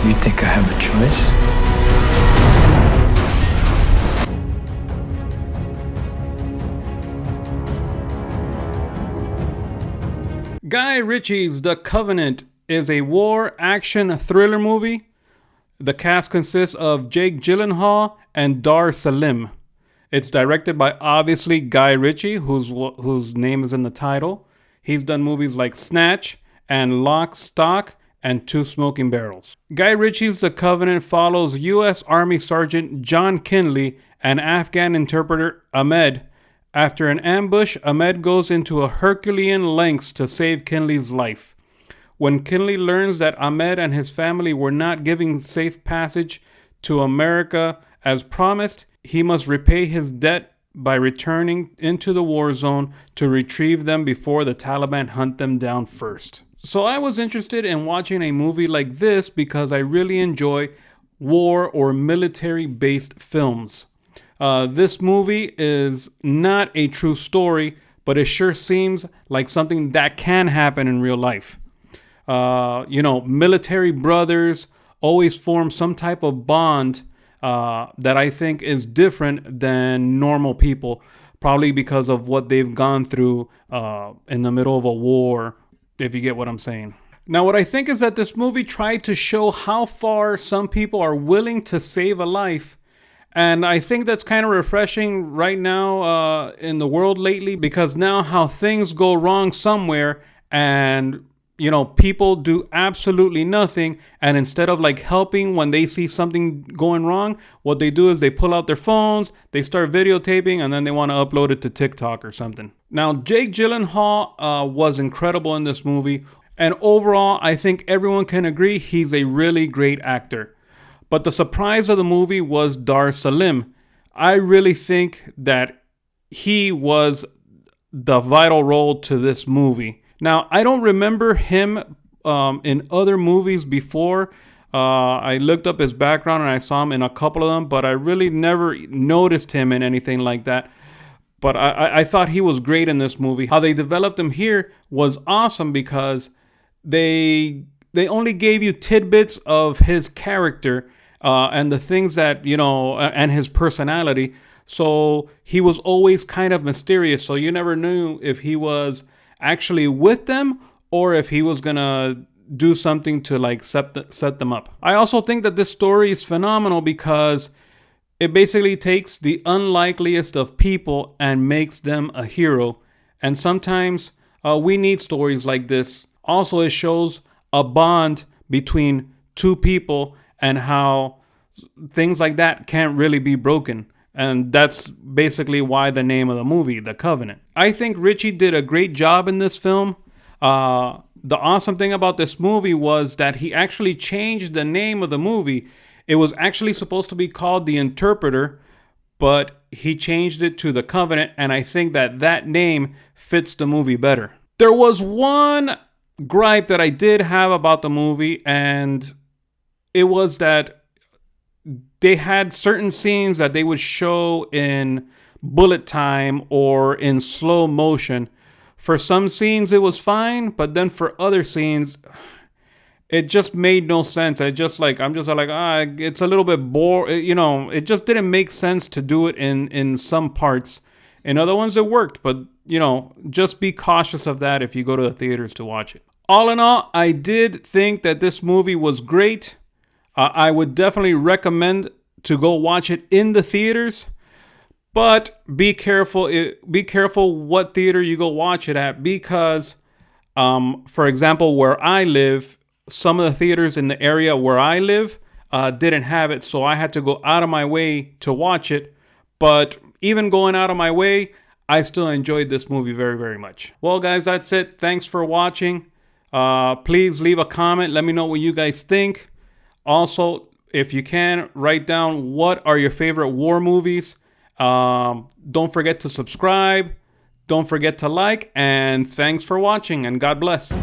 You think I have a choice? Guy Ritchie's The Covenant is a war action thriller movie. The cast consists of Jake Gyllenhaal and Dar Salim. It's directed by obviously Guy Ritchie, whose name is in the title. He's done movies like Snatch and Lock, Stock, and Two Smoking Barrels. Guy Ritchie's The Covenant follows U.S. Army Sergeant John Kinley and Afghan interpreter Ahmed. After an ambush, Ahmed goes into a Herculean lengths to save Kinley's life. When Kinley learns that Ahmed and his family were not giving safe passage to America as promised, he must repay his debt by returning into the war zone to retrieve them before the Taliban hunt them down first. So I was interested in watching a movie like this because I really enjoy war or military-based films. This movie is not a true story, but it sure seems like something that can happen in real life. Military brothers always form some type of bond that I think is different than normal people, probably because of what they've gone through in the middle of a war, if you get what I'm saying. Now, what I think is that this movie tried to show how far some people are willing to save a life. And I think that's kind of refreshing right now in the world lately, because now how things go wrong somewhere and people do absolutely nothing, and instead of like helping when they see something going wrong, what they do is they pull out their phones, they start videotaping, and then they want to upload it to TikTok or something. Now, Jake Gyllenhaal was incredible in this movie, and overall, I think everyone can agree he's a really great actor. But the surprise of the movie was Dar Salim. I really think that he was the vital role to this movie. Now, I don't remember him in other movies before. I looked up his background and I saw him in a couple of them, but I really never noticed him in anything like that. But I thought he was great in this movie. How they developed him here was awesome because they only gave you tidbits of his character and the things that, and his personality. So he was always kind of mysterious. So you never knew if he was actually with them or if he was gonna do something to like set them up. I also think that this story is phenomenal because it basically takes the unlikeliest of people and makes them a hero. And sometimes we need stories like this. Also, it shows a bond between two people and how things like that can't really be broken. And that's basically why the name of the movie, The Covenant. I think Ritchie did a great job in this film. The awesome thing about this movie was that he actually changed the name of the movie. It was actually supposed to be called The Interpreter, but he changed it to The Covenant, and I think that name fits the movie better. There was one gripe that I did have about the movie, and it was that they had certain scenes that they would show in bullet time or in slow motion. For some scenes it was fine, but then for other scenes it just made no sense. It's a little bit it just didn't make sense to do it in some parts. In other ones it worked, but just be cautious of that if you go to the theaters to watch it. All in all, I did think that this movie was great. I would definitely recommend to go watch it in the theaters, but be careful. Be careful what theater you go watch it at, because, for example, where I live, some of the theaters in the area where I live didn't have it, so I had to go out of my way to watch it. But even going out of my way, I still enjoyed this movie very, very much. Well, guys, that's it. Thanks for watching. Please leave a comment. Let me know what you guys think. Also, if you can, write down what are your favorite war movies. Don't forget to subscribe. Don't forget to like. And thanks for watching, and God bless.